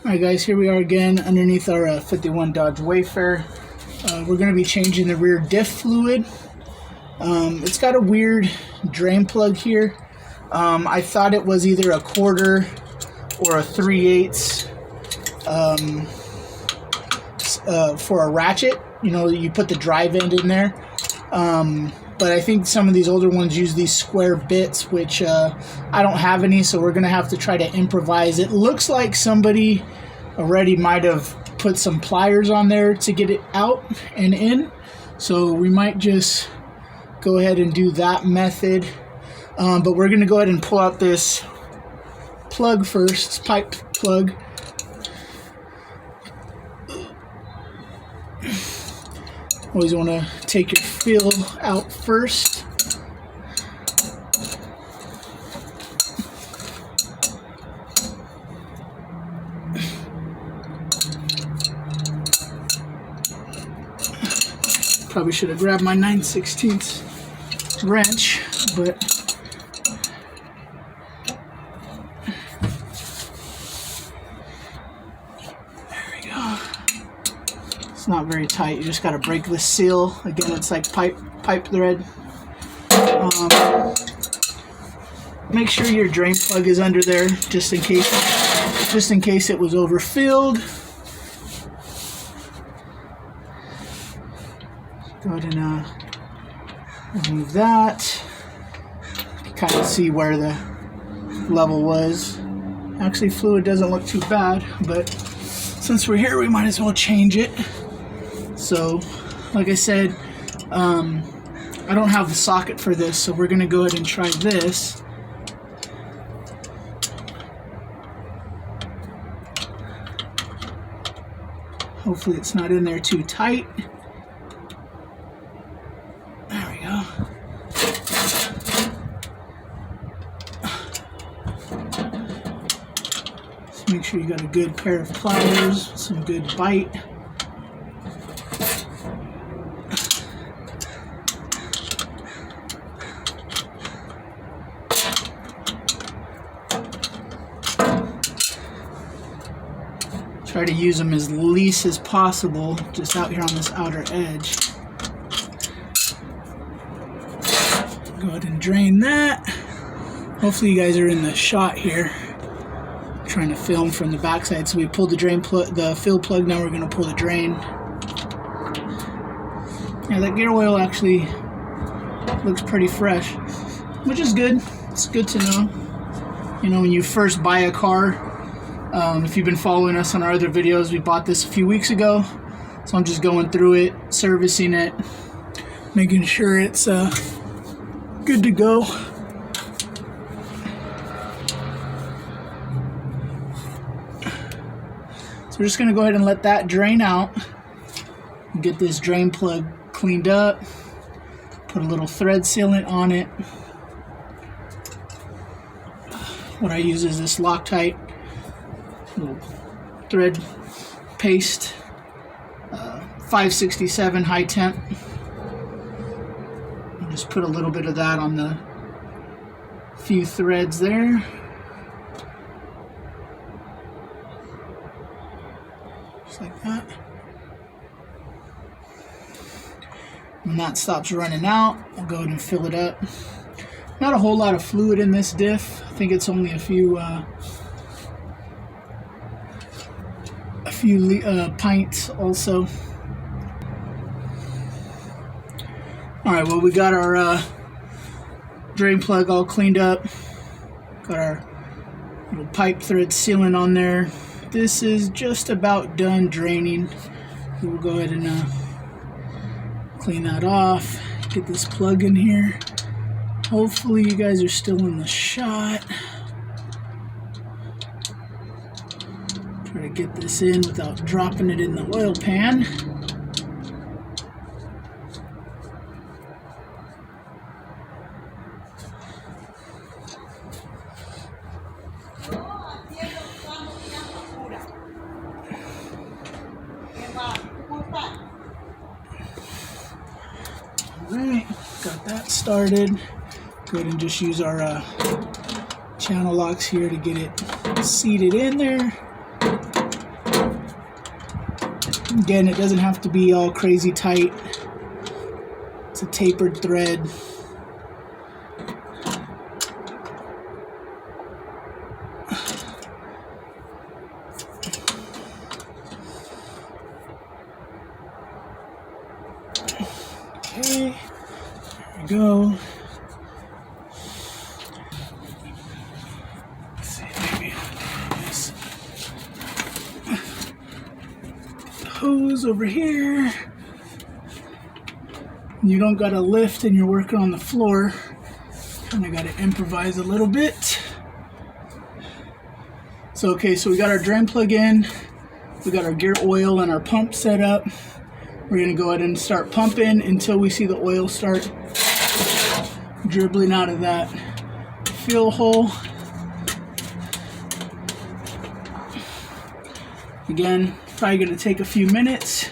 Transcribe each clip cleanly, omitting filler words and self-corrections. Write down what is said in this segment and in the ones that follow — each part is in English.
Alright guys, here we are again underneath our 51 Dodge Wayfarer. We're going to be changing the rear diff fluid. It's got a weird drain plug here. I thought it was either a 1/4 or a 3/8 for a ratchet. You know, you put the drive end in there. But I think some of these older ones use these square bits, which I don't have any, so we're going to have to try to improvise. It looks like somebody already might have put some pliers on there to get it out and in, so we might just go ahead and do that method. But we're going to go ahead and pull out this plug first, pipe plug. Always want to take your fill out first. Probably should have grabbed my 9/16 wrench, but not very tight. You just got to break the seal. Again, it's like pipe thread. Make sure your drain plug is under there, just in case it was overfilled. Go ahead and remove that. Kind of see where the level was. Actually, fluid doesn't look too bad, but since we're here, we might as well change it. So, like I said, I don't have the socket for this, so we're going to go ahead and try this. Hopefully it's not in there too tight. There we go. Just make sure you got a good pair of pliers, some good bite. Try to use them as least as possible, just out here on this outer edge. Go ahead and drain that. Hopefully you guys are in the shot here. I'm trying to film from the backside. So we pulled the drain plug, the fill plug. Now we're going to pull the drain. Yeah, that gear oil actually looks pretty fresh, which is good. It's good to know. You know, when you first buy a car. If you've been following us on our other videos, we bought this a few weeks ago, so I'm just going through it, servicing it, making sure it's good to go. So we're just going to go ahead and let that drain out and get this drain plug cleaned up, put a little thread sealant on it. What I use is this Loctite little thread paste, 567 high temp. And just put a little bit of that on the few threads there. Just like that. When that stops running out, I'll go ahead and fill it up. Not a whole lot of fluid in this diff. I think it's only a few pints also. Alright, well, we got our drain plug all cleaned up. Got our little pipe thread sealant on there. This is just about done draining. We'll go ahead and clean that off. Get this plug in here. Hopefully you guys are still in the shot. Try to get this in without dropping it in the oil pan. Alright, got that started. Go ahead and just use our channel locks here to get it seated in there. Again, it doesn't have to be all crazy tight. It's a tapered thread. Okay, there we go. Let's see, maybe this hose over here. You don't gotta lift and you're working on the floor. Kinda gotta improvise a little bit. So okay, so we got our drain plug in, we got our gear oil and our pump set up. We're gonna go ahead and start pumping until we see the oil start dribbling out of that fill hole. Again, probably gonna take a few minutes.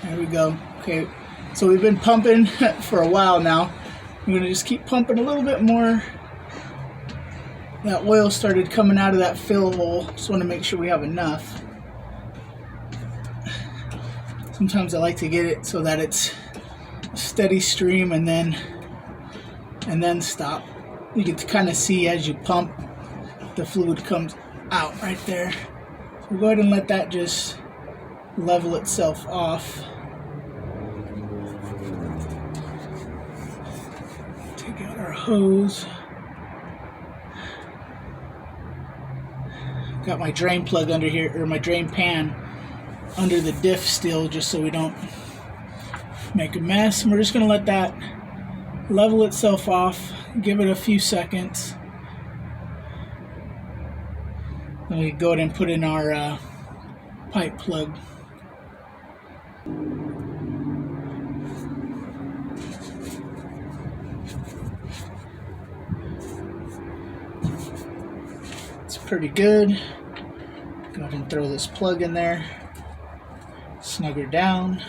There we go. Okay, so we've been pumping for a while now. I'm gonna just keep pumping a little bit more. That oil started coming out of that fill hole. Just want to make sure we have enough. Sometimes I like to get it so that it's a steady stream and then stop. You can kind of see as you pump, the fluid comes out right there. So go ahead and let that just level itself off. Take out our hose. Got my drain plug under here, or my drain pan under the diff still, just so we don't make a mess. And we're just going to let that level itself off, give it a few seconds. Then we go ahead and put in our pipe plug. It's pretty good. Go ahead and throw this plug in there, snug her down.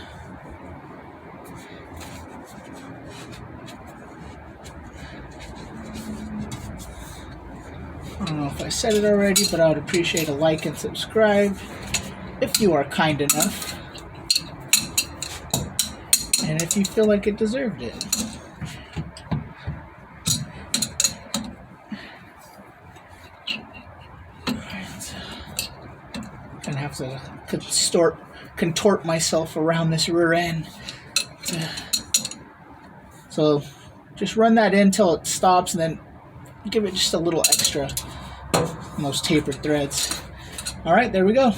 I don't know if I said it already, but I would appreciate a like and subscribe if you are kind enough, and if you feel like it deserved it. Gonna have to contort myself around this rear end. So just run that in till it stops, and then give it just a little extra on those tapered threads. All right, there we go.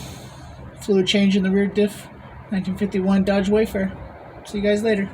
Fluid change in the rear diff, 1951 Dodge Wayfarer. See you guys later.